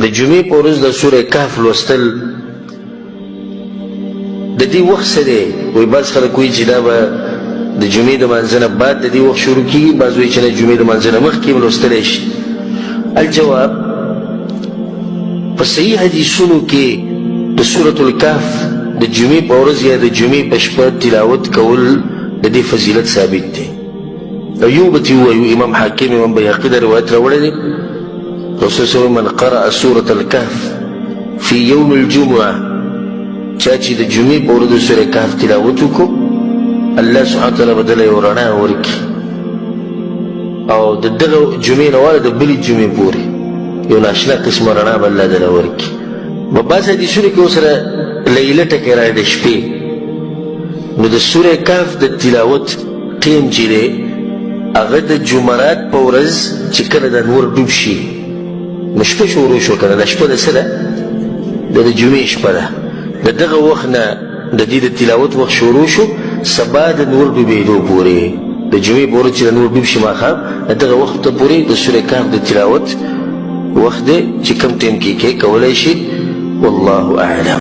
د جمعې په ورځ د سوره کهف لوستل د دې وخت څه دی؟ وایي بعض خلک وایي چې دا به د جمعې د لمانځه نه بعد د دې وخت شروع کېږي، بعض وایي چې نه جمعې د لمانځه نه مخکې هم لوستلی شي. الجواب، په صحیح حدیثونو کې د سورة الکهف د جمعې په ورځ یا د جمعې په شپه تلاوت کول د دې فضیلت ثابت دی. ایوبتی وایو، امام حاکم امام بیهقي دا روایت راوړی دی، رسول صلی الله علیه وسلم من قرأ سورة الکهف فی یوم الجمعه، چا چې د جمعې په ورځ د سورة کهف تلاوت وکړو الله سبحانه وتعالی به دله یو رڼا ورکړي او د دغه جمعې نه واله د بلې جمعې پورې یو ناشنا قسمه رڼا به الله دله ورکړي. په بعض حدیثونو کې ورسره لیله ټکی راغلی د شپې، نو د سورة کهف د تلاوت ټیم چې دی هغه د جمعرات په ورځ چې کله د نور ډوب شي نو شپه شروع شو کنه، دا شپه د څه ده؟ د جمعې شپه ده. د دغه وخت نه د دې د تلاوت وخت شروع شو سبا د نور ډوبېدو پورې، د جمعې په ورځ چې د نور ډوب شي ماښام د دغه وخت ته پورې د سورة کهف د تلاوت وخت دی چې کم ټیم کې کولی شي. والله اعلم.